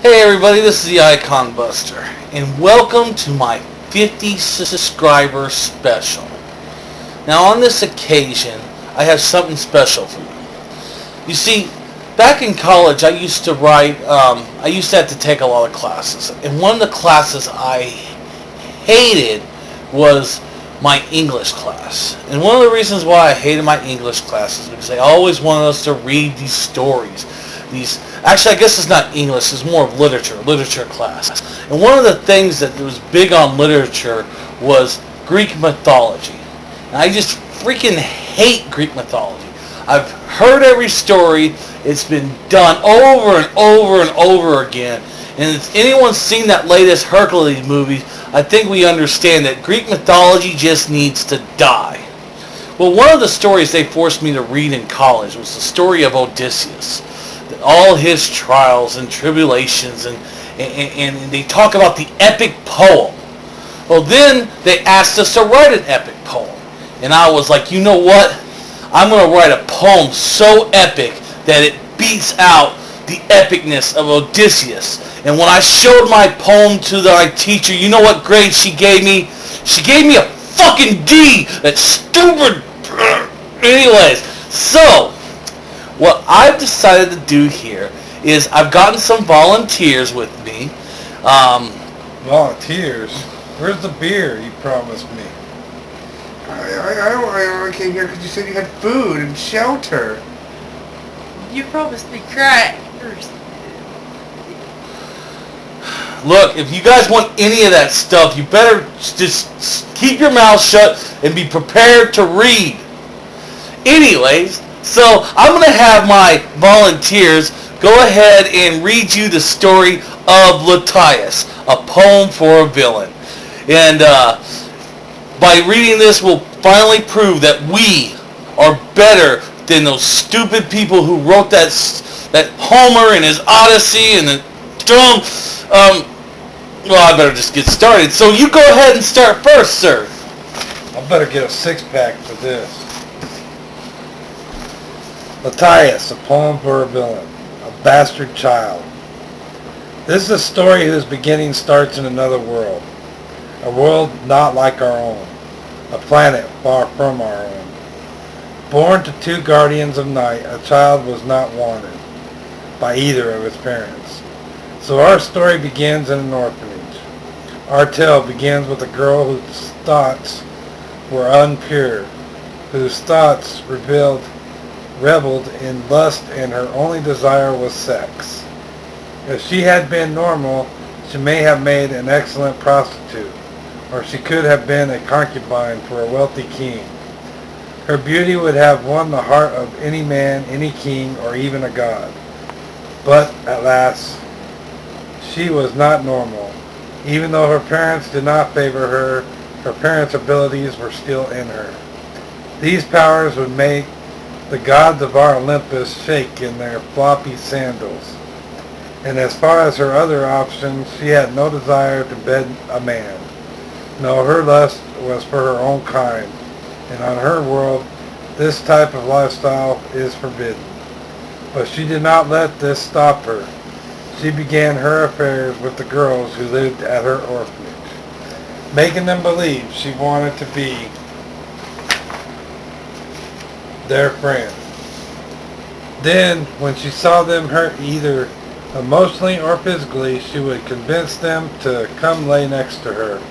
Hey everybody, this is the Iconbuster, and welcome to my 50 subscriber special. Now on this occasion, I have something special for you. You see, back in college I used to I used to have to take a lot of classes, and one of the classes I hated was my English class. And one of the reasons why I hated my English class is because they always wanted us to read these stories. Actually, I guess it's not English, it's more of literature class. And one of the things that was big on literature was Greek mythology. And I just freaking hate Greek mythology. I've heard every story. It's been done over and over and over again. And if anyone's seen that latest Hercules movie, I think we understand that Greek mythology just needs to die. Well, one of the stories they forced me to read in college was the story of Odysseus. All his trials and tribulations, and they talk about the epic poem. Well, then they asked us to write an epic poem. And I was like, you know what? I'm going to write a poem so epic that it beats out the epicness of Odysseus. And when I showed my poem to my teacher, you know what grade she gave me? She gave me a fucking D! That stupid... Anyways, so... what I've decided to do here is I've gotten some volunteers with me. Volunteers? Where's the beer you promised me? I came here because you said you had food and shelter. You promised me crackers. Look, if you guys want any of that stuff, you better just keep your mouth shut and be prepared to read. Anyways, so I'm going to have my volunteers go ahead and read you the story of Latias, a poem for a villain. And by reading this, we'll finally prove that we are better than those stupid people who wrote that Homer and his Odyssey and the dumb... well, I better just get started. So you go ahead and start first, sir. I better get a six-pack for this. Latias, a poem for a villain, a bastard child. This is a story whose beginning starts in another world, a world not like our own, a planet far from our own. Born to two guardians of night, a child was not wanted by either of his parents. So our story begins in an orphanage. Our tale begins with a girl whose thoughts were unpure, whose thoughts reveled in lust, and her only desire was sex. If she had been normal, she may have made an excellent prostitute, or she could have been a concubine for a wealthy king. Her beauty would have won the heart of any man, any king, or even a god. But, alas, she was not normal. Even though her parents did not favor her, her parents' abilities were still in her. These powers would make the gods of our Olympus shake in their floppy sandals. And as far as her other options, she had no desire to bed a man. No, her lust was for her own kind, and on her world, this type of lifestyle is forbidden. But she did not let this stop her. She began her affairs with the girls who lived at her orphanage, making them believe she wanted to be their friend. Then, when she saw them hurt either emotionally or physically, she would convince them to come lay next to her.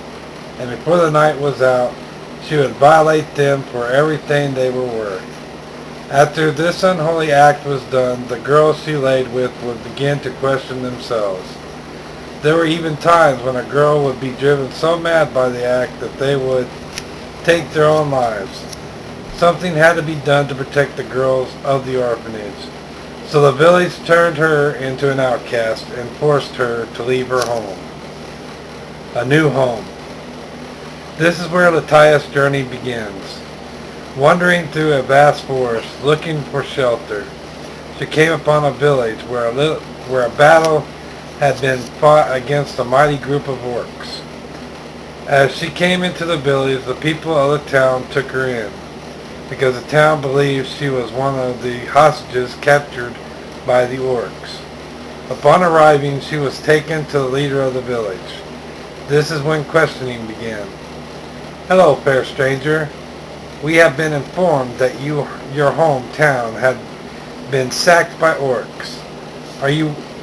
And before the night was out, she would violate them for everything they were worth. After this unholy act was done, the girls she laid with would begin to question themselves. There were even times when a girl would be driven so mad by the act that they would take their own lives. Something had to be done to protect the girls of the orphanage. So the village turned her into an outcast and forced her to leave her home. A new home. This is where Latias' journey begins. Wandering through a vast forest, looking for shelter, she came upon a village where a battle had been fought against a mighty group of orcs. As she came into the village, the people of the town took her in, because the town believed she was one of the hostages captured by the orcs. Upon arriving, she was taken to the leader of the village. This is when questioning began. Hello, fair stranger. We have been informed that your hometown had been sacked by orcs.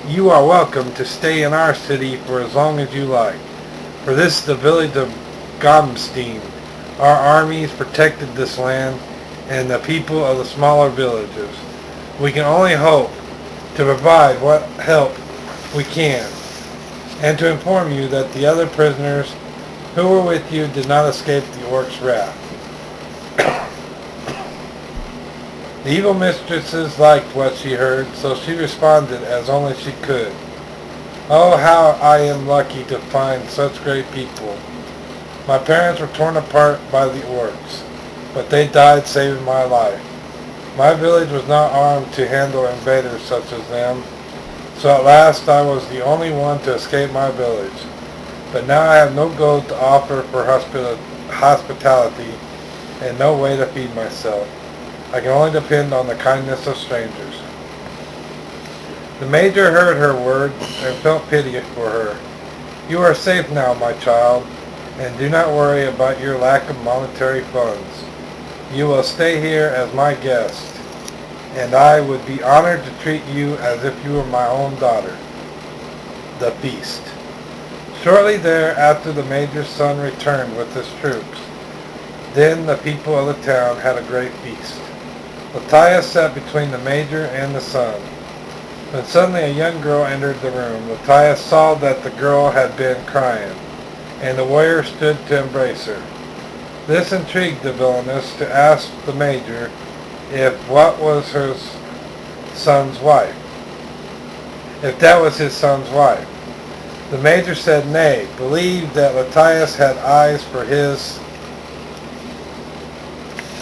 You are welcome to stay in our city for as long as you like. For this is the village of Gomstein. Our armies protected this land and the people of the smaller villages. We can only hope to provide what help we can, and to inform you that the other prisoners who were with you did not escape the orcs' wrath. The evil mistresses liked what she heard, so she responded as only she could. Oh, how I am lucky to find such great people. My parents were torn apart by the orcs, but they died saving my life. My village was not armed to handle invaders such as them, so at last I was the only one to escape my village. But now I have no gold to offer for hospitality and no way to feed myself. I can only depend on the kindness of strangers. The major heard her words and felt pity for her. You are safe now, my child, and do not worry about your lack of monetary funds. You will stay here as my guest, and I would be honored to treat you as if you were my own daughter. The feast. Shortly thereafter, the major's son returned with his troops. Then the people of the town had a great feast. Matthias sat between the major and the son. When suddenly a young girl entered the room, Matthias saw that the girl had been crying, and the warrior stood to embrace her. This intrigued the villainess to ask the major if what was her son's wife. If that was his son's wife. The major said nay, believing that Matthias had eyes for his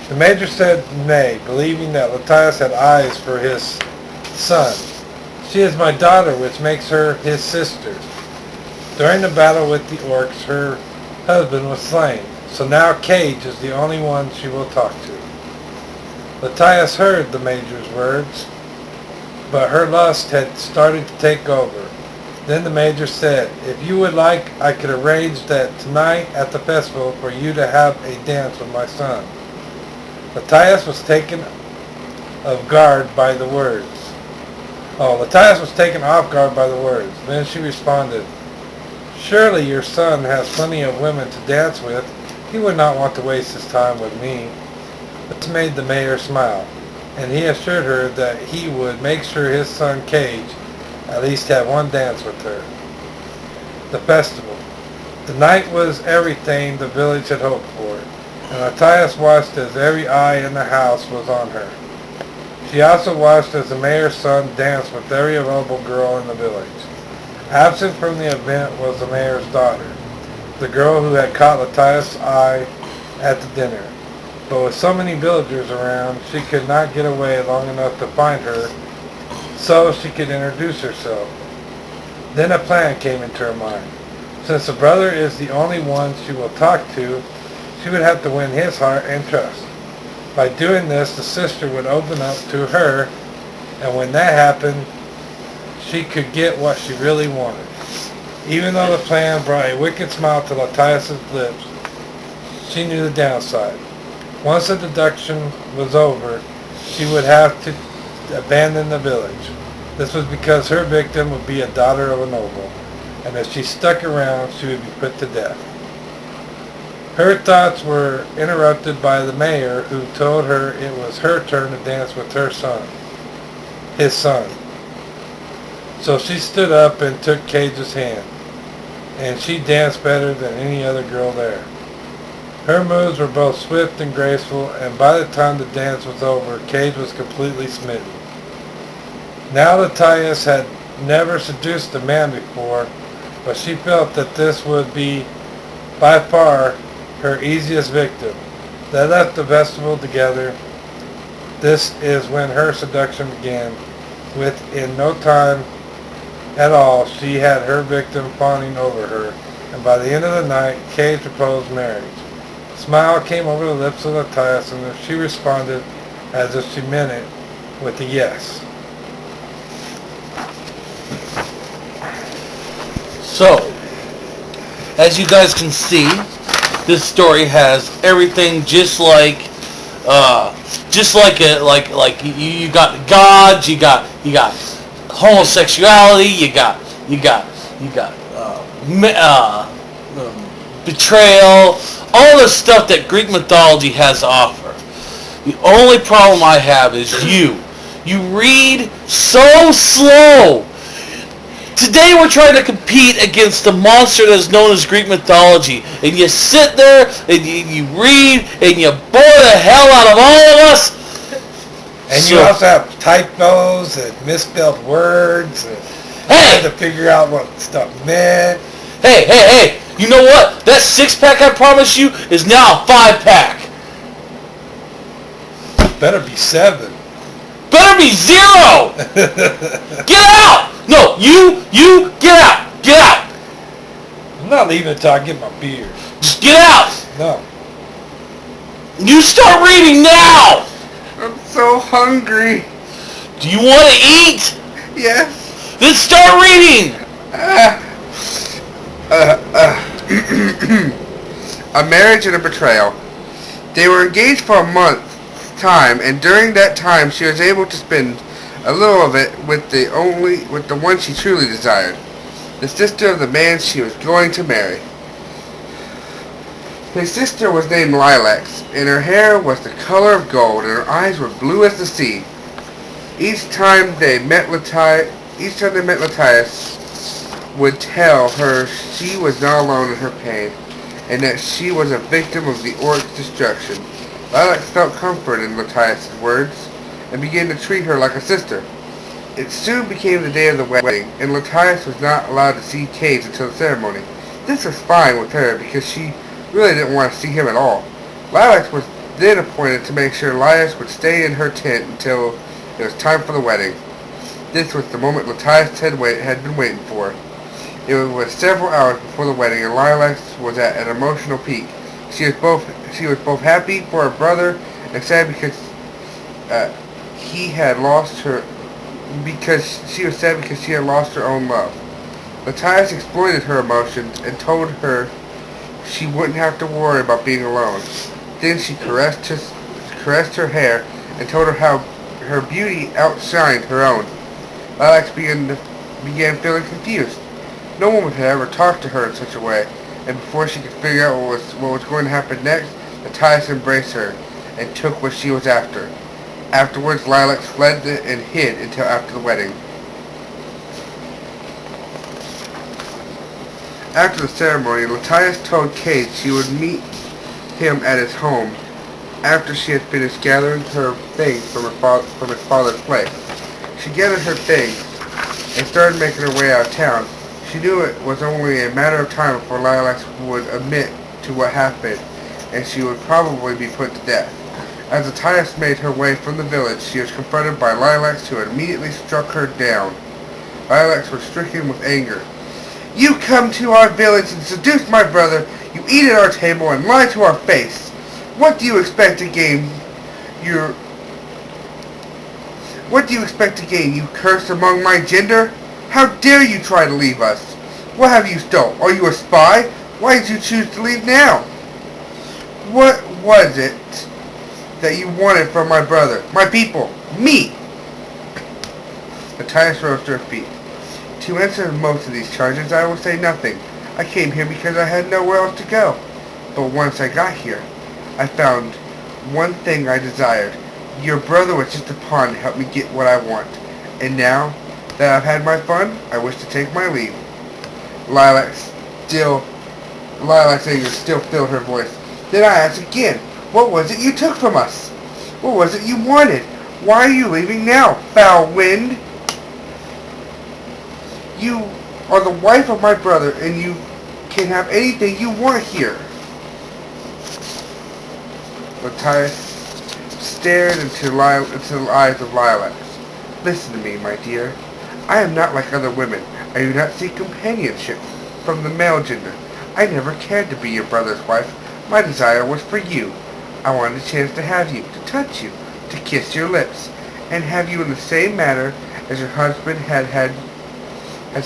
The major said nay, believing that Matthias had eyes for his son. She is my daughter, which makes her his sister. During the battle with the orcs, her husband was slain, so now Cage is the only one she will talk to. Matthias heard the major's words, but her lust had started to take over. Then the major said, if you would like, I could arrange that tonight at the festival for you to have a dance with my son. Matthias was taken off guard by the words. Then she responded, surely your son has plenty of women to dance with. He would not want to waste his time with me. This made the mayor smile, and he assured her that he would make sure his son Cage at least have one dance with her. The festival. The night was everything the village had hoped for, and Matthias watched as every eye in the house was on her. She also watched as the mayor's son danced with every available girl in the village. Absent from the event was the mayor's daughter, the girl who had caught Matthias' eye at the dinner. But with so many villagers around, she could not get away long enough to find her so she could introduce herself. Then a plan came into her mind. Since the brother is the only one she will talk to, she would have to win his heart and trust. By doing this, the sister would open up to her, and when that happened, she could get what she really wanted. Even though the plan brought a wicked smile to Matthias' lips, she knew the downside. Once the deduction was over, she would have to abandon the village. This was because her victim would be a daughter of a noble, and if she stuck around, she would be put to death. Her thoughts were interrupted by the mayor, who told her it was her turn to dance with his son. So she stood up and took Cage's hand, and she danced better than any other girl there. Her moves were both swift and graceful, and by the time the dance was over, Cage was completely smitten. Now Matthias had never seduced a man before, but she felt that this would be by far her easiest victim. They left the festival together. This is when her seduction began. Within no time at all, she had her victim fawning over her, and by the end of the night, Cage proposed marriage. A smile came over the lips of Matthias, and she responded as if she meant it with a yes. So, as you guys can see, this story has everything just like you got gods, you got homosexuality, you got betrayal, all the stuff that Greek mythology has to offer. The only problem I have is you read so slow. Today we're trying to compete against the monster that is known as Greek mythology, and you sit there and you read and you bore the hell out of all of us. And you also have typos and misspelled words. And hey! You have to figure out what stuff meant. Hey! You know what? That 6-pack I promised you is now a 5-pack. Better be 7. Better be 0. Get out! No, you get out! Get out! I'm not leaving until I get my beer. Just get out! No. You start reading now! I'm so hungry. Do you want to eat? Yes. Then start reading! A marriage and a betrayal. They were engaged for a month's time, and during that time she was able to spend a little of it with the one she truly desired, the sister of the man she was going to marry. His sister was named Lilacs, and her hair was the color of gold, and her eyes were blue as the sea. Each time they met Matthias would tell her she was not alone in her pain, and that she was a victim of the orc's destruction. Lilacs felt comfort in Matthias' words, and began to treat her like a sister. It soon became the day of the wedding, and Matthias was not allowed to see Cage until the ceremony. This was fine with her, because she really didn't want to see him at all. Lilacs was then appointed to make sure Elias would stay in her tent until it was time for the wedding. This was the moment Matthias had been waiting for. It was several hours before the wedding, and Lilacs was at an emotional peak. She was both happy for her brother and sad because she had lost her own love. Matthias exploited her emotions and told her she wouldn't have to worry about being alone. Then she caressed her hair and told her how her beauty outshined her own. Lilacs began feeling confused. No one had ever talked to her in such a way, and before she could figure out what was going to happen next, Matthias embraced her and took what she was after. Afterwards, Lilacs fled and hid until after the wedding. After the ceremony, Matthias told Cage she would meet him at his home after she had finished gathering her things from his father's place. She gathered her things and started making her way out of town. She knew it was only a matter of time before Lilacs would admit to what happened, and she would probably be put to death. As Matthias made her way from the village, she was confronted by Lilacs, who immediately struck her down. Lilacs was stricken with anger. "You come to our village and seduce my brother. You eat at our table and lie to our face. What do you expect to gain? You curse among my gender? How dare you try to leave us? What have you stole? Are you a spy? Why did you choose to leave now? What was it that you wanted from my brother, my people, me?" Matthias rose to her feet. "To answer most of these charges, I will say nothing. I came here because I had nowhere else to go. But once I got here, I found one thing I desired. Your brother was just a pawn to help me get what I want. And now that I've had my fun, I wish to take my leave." Lilac's anger still filled her voice. "Then I ask again, what was it you took from us? What was it you wanted? Why are you leaving now, foul wind? You are the wife of my brother, and you can have anything you want here." Matthias stared into the eyes of Lilacs. "Listen to me, my dear. I am not like other women. I do not seek companionship from the male gender. I never cared to be your brother's wife. My desire was for you. I wanted a chance to have you, to touch you, to kiss your lips, and have you in the same manner as your husband has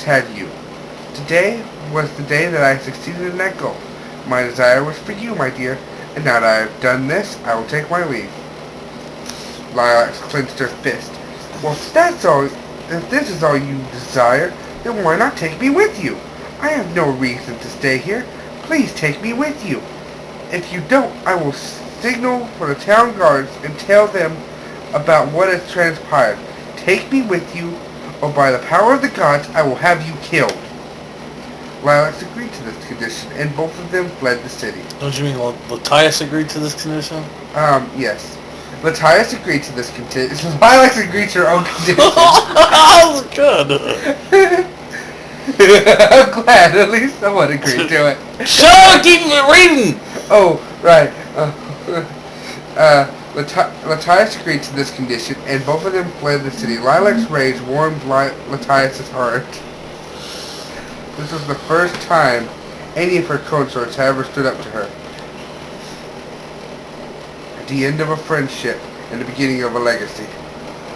had you. Today was the day that I succeeded in that goal. My desire was for you, my dear, and now that I have done this, I will take my leave. Lilacs clenched her fist. Well, if this is all you desire, then why not take me with you? I have no reason to stay here. Please take me with you. If you don't, I will signal for the town guards and tell them about what has transpired. Take me with you, or by the power of the gods, I will have you killed. Lilacs agreed to this condition, and both of them fled the city. Don't you mean Latias agreed to this condition? Yes. Latias agreed to this condition. Lilacs agreed to her own condition. That was good. I'm glad at least someone agreed to it. Shut up! Keep reading! Oh, right. Latias agreed to this condition, and both of them fled the city. Lilac's rage warmed Latias' heart. This was the first time any of her consorts had ever stood up to her. The end of a friendship and the beginning of a legacy.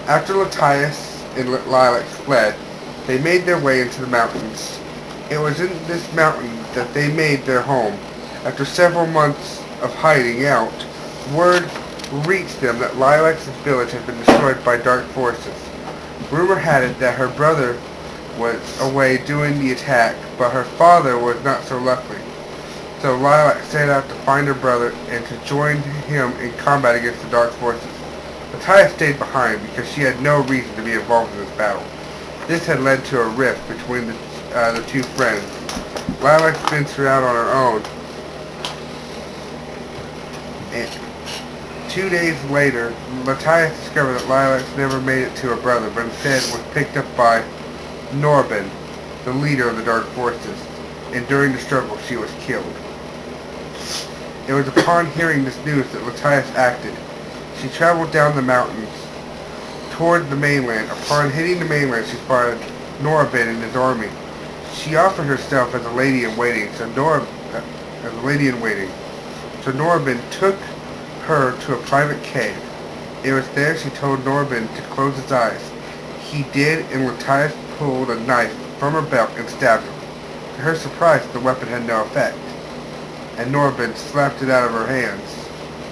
After Latias and Lilac fled, they made their way into the mountains. It was in this mountain that they made their home. After several months of hiding out, word reached them that Lilac's village had been destroyed by dark forces. Rumor had it that her brother was away doing the attack, but her father was not so lucky. So Lilac set out to find her brother and to join him in combat against the dark forces. Latias stayed behind because she had no reason to be involved in this battle. This had led to a rift between the two friends. Lilac ventured out on her own, and 2 days later, Latias discovered that Lilac never made it to her brother, but instead was picked up by Norbin, the leader of the dark forces, and during the struggle she was killed. It was upon hearing this news that Latias acted. She traveled down the mountains toward the mainland. Upon hitting the mainland, she spotted Norbin and his army. She offered herself as a lady in waiting, so Norbin took her to a private cave. It was there she told Norbin to close his eyes. He did, and Latias pulled a knife from her belt and stabbed him. To her surprise, the weapon had no effect, and Norbin slapped it out of her hands.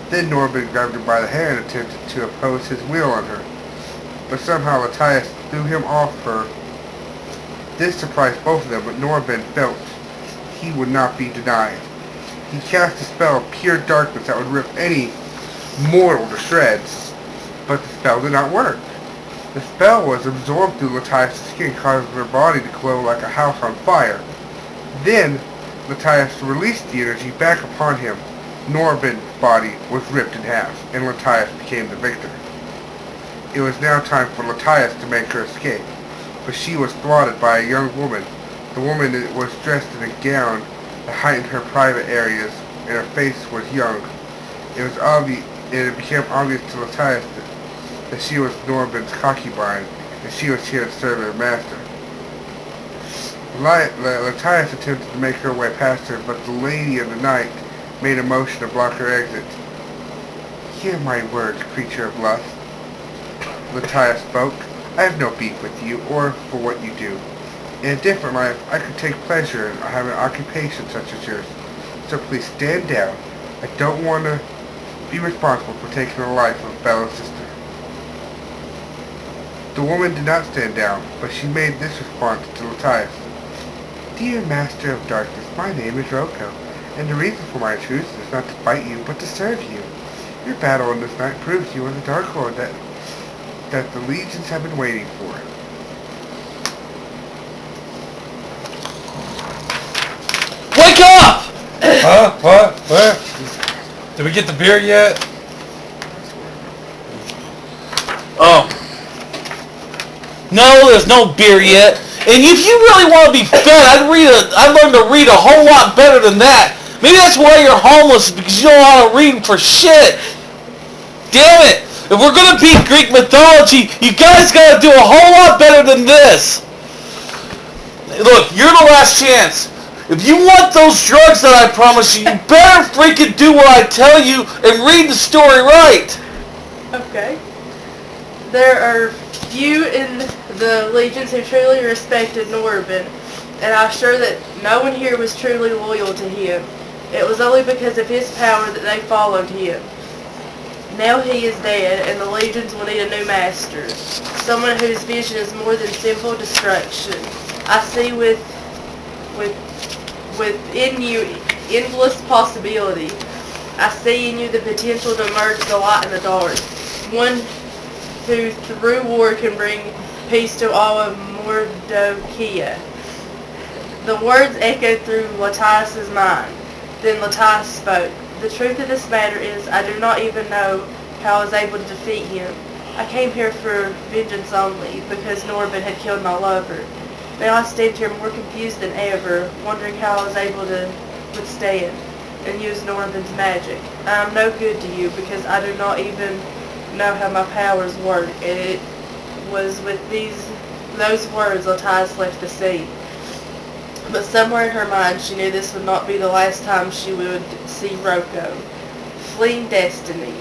Then Norbin grabbed her by the hair and attempted to oppose his will on her, but somehow Latias threw him off her. This surprised both of them, but Norbin felt he would not be denied. He cast a spell of pure darkness that would rip any mortal to shreds, but the spell did not work. The spell was absorbed through Latias' skin, causing her body to glow like a house on fire. Then, Latias released the energy back upon him. Norbin's body was ripped in half, and Latias became the victor. It was now time for Latias to make her escape, but she was thwarted by a young woman. The woman was dressed in a gown that heightened her private areas, and her face was young. It became obvious to Latias that she was Norbin's concubine, and she was here to serve her master. Latias attempted to make her way past her, but the Lady of the Night made a motion to block her exit. Hear my words, creature of lust. Latias spoke. I have no beef with you, or for what you do. In a different life, I could take pleasure in having an occupation such as yours. So please stand down. I don't want to be responsible for taking the life of a fellow sister. The woman did not stand down, but she made this response to Latias. Dear Master of Darkness, my name is Roko, and the reason for my truce is not to fight you, but to serve you. Your battle in this night proves you are the Dark Lord that the legions have been waiting for. Wake up! Huh? What? Where? Did we get the beer yet? Oh. No, there's no beer yet. And if you really want to be fed, I'd learn to read a whole lot better than that. Maybe that's why you're homeless, because you don't want to read for shit. Damn it! If we're gonna beat Greek mythology, you guys gotta do a whole lot better than this. Look, you're the last chance. If you want those drugs that I promised you, you better freaking do what I tell you and read the story right. Okay. There are few in the legions who truly respected Norbin. and I assure that no one here was truly loyal to him. It was only because of his power that they followed him. Now he is dead, and the legions will need a new master, someone whose vision is more than simple destruction. I see within you endless possibility. I see in you the potential to merge the light and the dark, one who through war can bring peace to all of Mordokia. The words echoed through Latias's mind. Then Latias spoke. The truth of this matter is, I do not even know how I was able to defeat him. I came here for vengeance only, because Norbin had killed my lover. Now I stand here more confused than ever, wondering how I was able to withstand and use Norbin's magic. I am no good to you, because I do not even know how my powers work, and it was with those words Latias left the scene. But somewhere in her mind she knew this would not be the last time she would see Rocco. Fleeing destiny.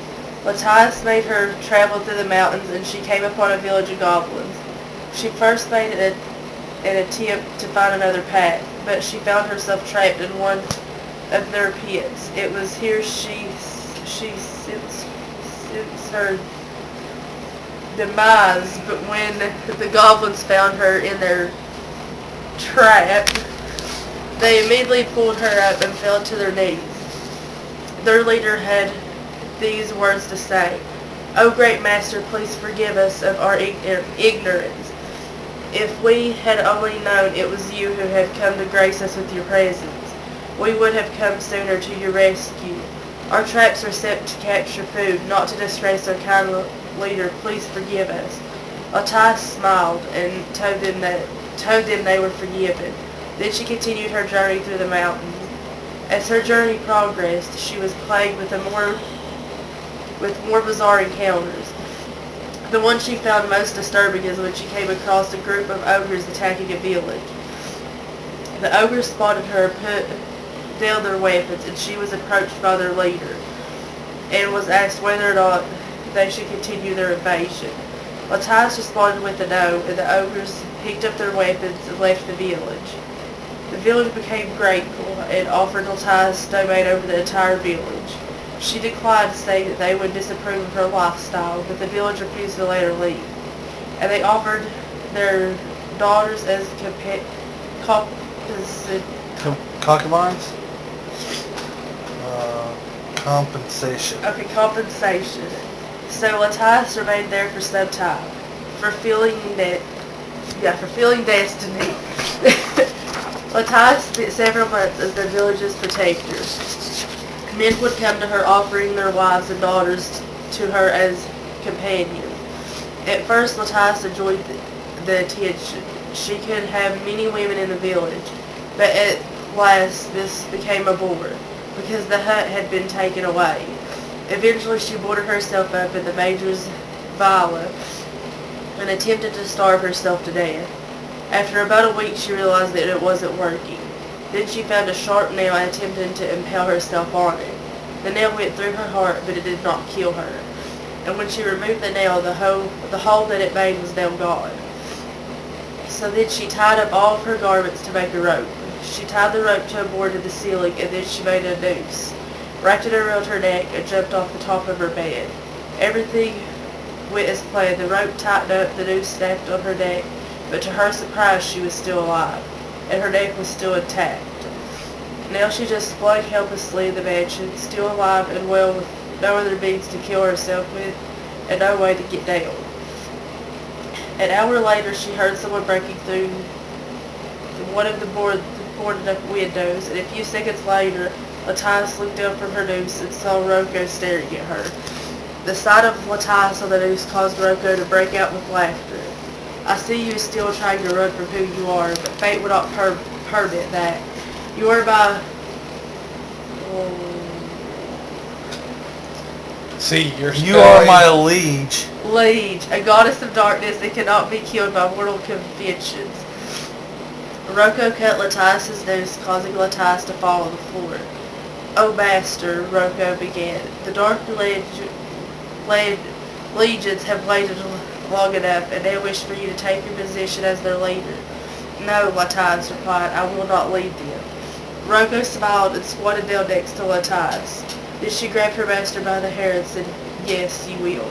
Latias made her travel through the mountains, and she came upon a village of goblins. She first made an attempt to find another path, but she found herself trapped in one of their pits. It was here she sensed her demise, but when the goblins found her in their trap, they immediately pulled her up and fell to their knees. Their leader had these words to say: "O great master, please forgive us of our ignorance. If we had only known it was you who had come to grace us with your presence, we would have come sooner to your rescue. Our traps are set to capture food, not to disgrace our kind leader. Please forgive us." Latias smiled and told them they were forgiven. Then she continued her journey through the mountains. As her journey progressed, she was plagued with more bizarre encounters. The one she found most disturbing is when she came across a group of ogres attacking a village. The ogres spotted her, put down their weapons, and she was approached by their leader and was asked whether or not they should continue their invasion. Latias responded with a no, and the ogres picked up their weapons and left the village. The village became grateful and offered Latias domain over the entire village. She declined, saying that they would disapprove of her lifestyle, but the village refused to let her leave. And they offered their daughters as Concubines? Compensation. Okay, compensation. So Latias remained there for some time, fulfilling destiny. Latias spent several months as their village's protector. Men would come to her offering their wives and daughters to her as companions. At first, Latias enjoyed the attention. She could have many women in the village, but at last this became a bore, because the hut had been taken away. Eventually, she boarded herself up in the major's villa and attempted to starve herself to death. After about a week, she realized that it wasn't working. Then she found a sharp nail and attempted to impale herself on it. The nail went through her heart, but it did not kill her. And when she removed the nail, the hole that it made was now gone. So then she tied up all of her garments to make a rope. She tied the rope to a board in the ceiling, and then she made a noose, wrapped it around her neck, and jumped off the top of her bed. Everything went as planned. The rope tightened up, the noose snapped on her neck, but to her surprise she was still alive, and her neck was still intact. Now she just flung helplessly in the mansion, still alive and well, with no other means to kill herself with, and no way to get down. An hour later she heard someone breaking through one of the boarded up windows, and a few seconds later Latias looked down from her noose and saw Rocco staring at her. The sight of Latias on the news caused Rocco to break out with laughter. "I see you still trying to run from who you are, but fate would not permit that. You are my... See, You are my liege. liege, a goddess of darkness that cannot be killed by mortal conventions." Rocco cut Latias's noose, causing Latias to fall on the floor. "O master," Rocco began, "the dark legions have waited long enough, and they wish for you to take your position as their leader. No, Latias replied, I will not lead them. Rocco smiled and squatted down next to Latias. Then she grabbed her master by the hair and said, yes, you will.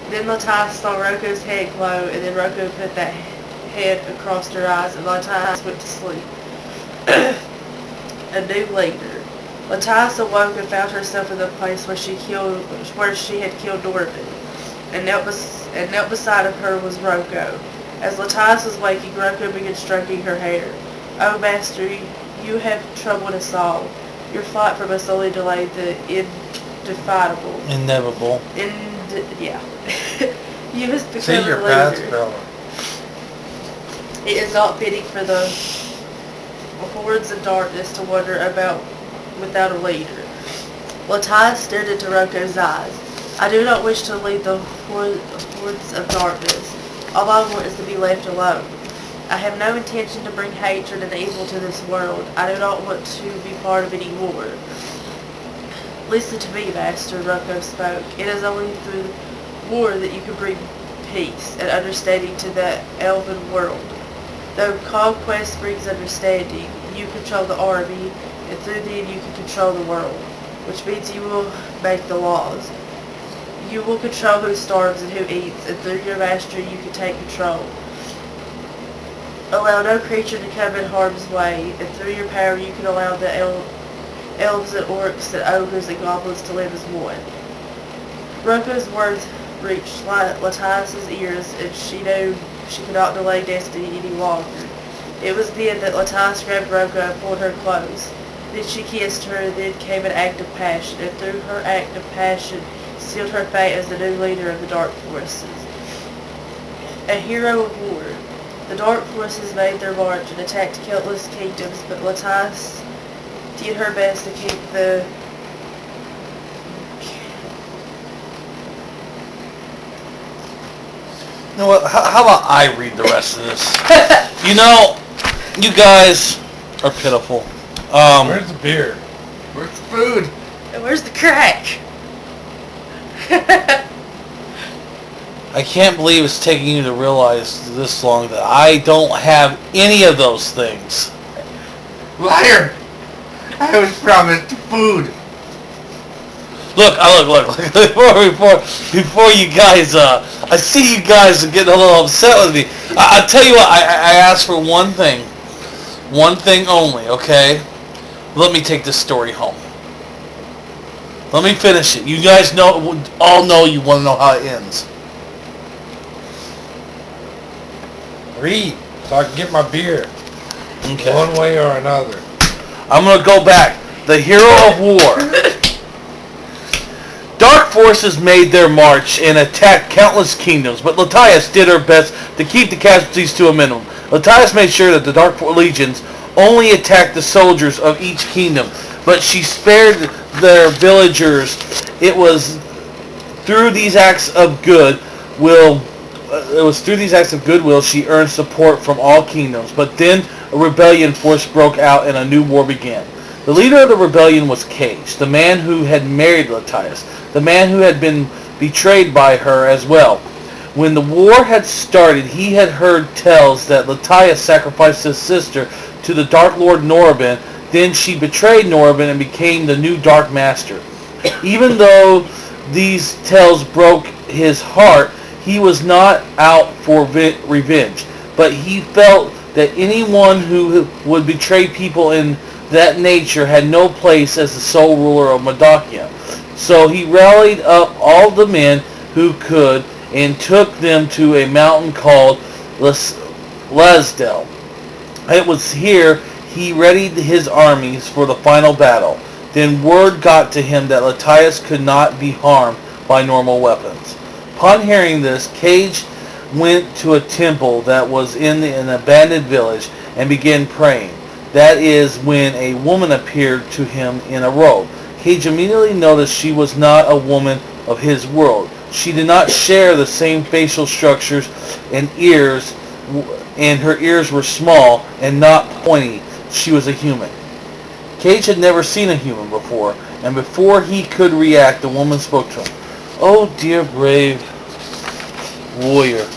Then Latias saw Rocco's head glow, and then Rocco put that head across her eyes, and Latias went to sleep. A new leader. Latias awoke and found herself in the place where she had killed Norman, and knelt beside of her was Rocco. As Latias was waking, Rocco began stroking her hair. Oh, master, you have trouble to solve. Your flight from us only delayed the indefinable. Inevitable. Yeah. You must become See your a path, leader. fella. It is not fitting for the hordes of darkness to wander about without a leader. Latias stared into Rocco's eyes. I do not wish to lead the hordes of darkness. All I want is to be left alone. I have no intention to bring hatred and evil to this world. I do not want to be part of any war. Listen to me, master, Rocco spoke. It is only through war that you can bring peace and understanding to the elven world. Though conquest brings understanding, you control the army, and through them you can control the world, which means you will make the laws. You will control who starves and who eats, and through your master you can take control. Allow no creature to come in harm's way, and through your power you can allow the elves and orcs and ogres and goblins to live as one. Rocco's words reached Latias' ears, and she knew she could not delay destiny any longer. It was then that Latias grabbed Rocco and pulled her close. Then she kissed her, and then came an act of passion, and through her act of passion sealed her fate as the new leader of the Dark Forces. A hero of war. The Dark Forces made their march and attacked countless kingdoms, but Latias did her best to keep the You know what? How about I read the rest of this? You know, you guys are pitiful. Where's the beer? Where's the food? Where's the crack? I can't believe it's taking you to realize this long that I don't have any of those things. Liar! I was promised food. Look, before you guys, I see you guys are getting a little upset with me. I'll tell you what, I asked for one thing only, okay? Let me take this story home. Let me finish it. You guys all know you want to know how it ends. Read, so I can get my beer. Okay. One way or another. I'm going to go back. The hero of war. Dark forces made their march and attacked countless kingdoms, but Latias did her best to keep the casualties to a minimum. Latias made sure that the Dark Legions only attacked the soldiers of each kingdom, but she spared their villagers. It was through these acts of goodwill she earned support from all kingdoms. But then a rebellion force broke out and a new war began. The leader of the rebellion was Cage, the man who had married Latias, the man who had been betrayed by her as well. When the war had started, he had heard tales that Latias sacrificed his sister to the Dark Lord Norbin. Then she betrayed Norbin and became the new Dark Master. Even though these tales broke his heart, he was not out for revenge, but he felt that anyone who would betray people in that nature had no place as the sole ruler of Madakia. So he rallied up all the men who could and took them to a mountain called Lesdell. It was here he readied his armies for the final battle. Then word got to him that Latias could not be harmed by normal weapons. Upon hearing this, Cage went to a temple that was in an abandoned village and began praying. That is when a woman appeared to him in a robe. Cage immediately noticed she was not a woman of his world. She did not share the same facial structures and ears, and her ears were small and not pointy. She was a human. Cage had never seen a human before, and before he could react, the woman spoke to him. "Oh, dear brave warrior,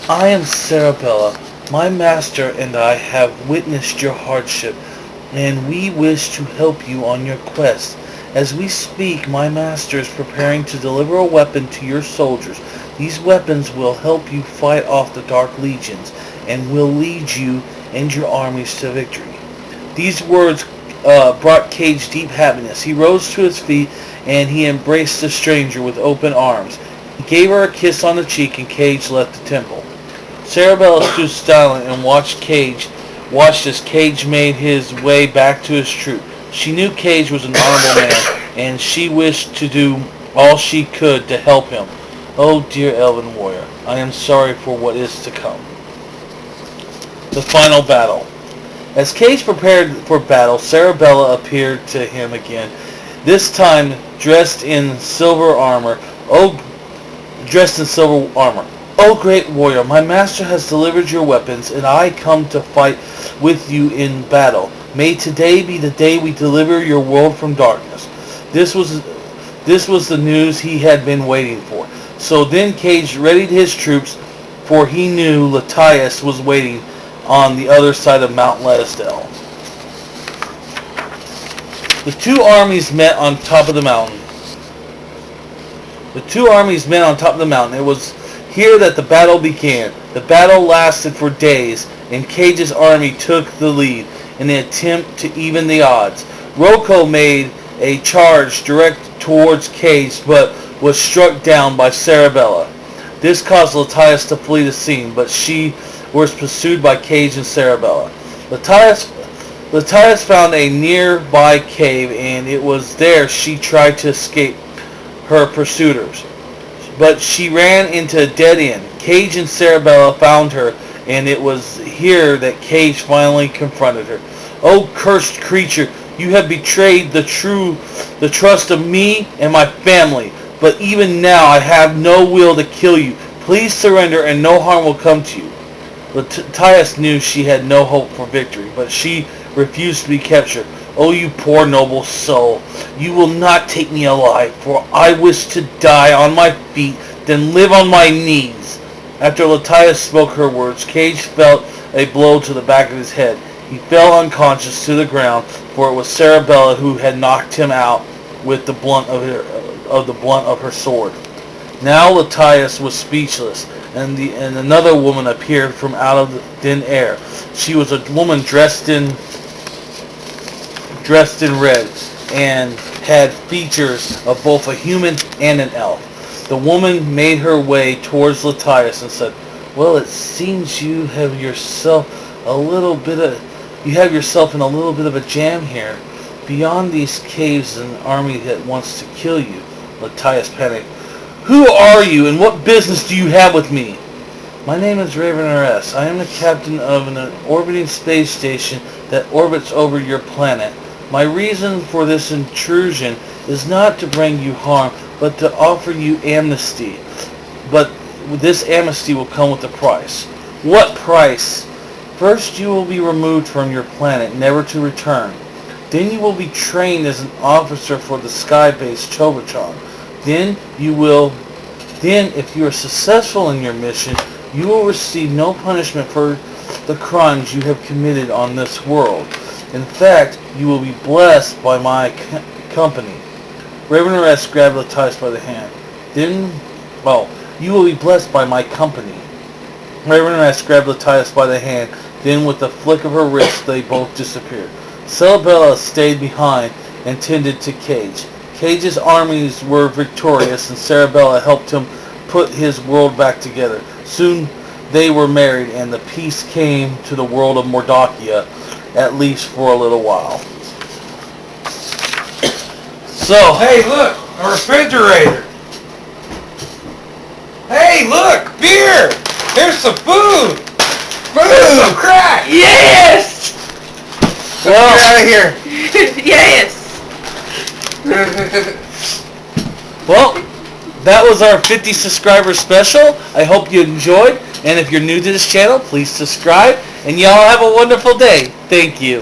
I am Sarabella, My master and I have witnessed your hardship, and we wish to help you on your quest. As we speak, my master is preparing to deliver a weapon to your soldiers. These weapons will help you fight off the Dark Legions, and will lead you and your armies to victory." These words brought Cage deep happiness. He rose to his feet, and he embraced the stranger with open arms. He gave her a kiss on the cheek, and Cage left the temple. Sarabella stood silent and watched as Cage made his way back to his troop. She knew Cage was an honorable man, and she wished to do all she could to help him. "Oh, dear elven warrior, I am sorry for what is to come." The final battle. As Cage prepared for battle, Sarabella appeared to him again, this time dressed in silver armor. "Oh, great warrior, my master has delivered your weapons, and I come to fight with you in battle. May today be the day we deliver your world from darkness." This was the news he had been waiting for. So then Cage readied his troops, for he knew Latias was waiting on the other side of Mount Lesdell. The two armies met on top of the mountain. It was here that the battle began. The battle lasted for days, and Cage's army took the lead in an attempt to even the odds. Rocco made a charge direct towards Cage, but was struck down by Sarabella. This caused Latias to flee the scene, but she was pursued by Cage and Sarabella. Latias found a nearby cave, and it was there she tried to escape her pursuers. But she ran into a dead end. Cage and Sarabella found her, and it was here that Cage finally confronted her. "Oh, cursed creature, you have betrayed the trust of me and my family. But even now I have no will to kill you. Please surrender, and no harm will come to you." Latias knew she had no hope for victory, but she refused to be captured. "Oh, you poor noble soul, you will not take me alive, for I wish to die on my feet, then live on my knees." After Latias spoke her words, Cage felt a blow to the back of his head. He fell unconscious to the ground, for it was Sarabella who had knocked him out with the blunt of her sword. Now Latias was speechless, and another woman appeared from out of the thin air. She was a woman dressed in red, and had features of both a human and an elf. The woman made her way towards Latias and said, "Well, it seems you have yourself in a little bit of a jam here. Beyond these caves is an army that wants to kill you." Latias panicked. "Who are you, and what business do you have with me?" "My name is Ravenress. I am the captain of an orbiting space station that orbits over your planet. My reason for this intrusion is not to bring you harm, but to offer you amnesty. But this amnesty will come with a price." "What price?" "First, you will be removed from your planet, never to return. Then you will be trained as an officer for the sky-base Chobachon. Then, if you are successful in your mission, you will receive no punishment for the crimes you have committed on this world. In fact, you will be blessed by my company." Ravenress grabbed Latias by the hand. "You will be blessed by my company." Ravenress grabbed Latias by the hand. Then, with a flick of her wrist, they both disappeared. Sarabella stayed behind and tended to Cage. Cage's armies were victorious, and Sarabella helped him put his world back together. Soon they were married, and the peace came to the world of Mordakia, at least for a little while. So, Hey, look, a refrigerator. Hey, look, beer. There's some food. There's some crack. Yes! well, Get out of here. Yes! well, that was our 50 subscriber special. I hope you enjoyed, and if you're new to this channel, please subscribe, and y'all have a wonderful day. Thank you.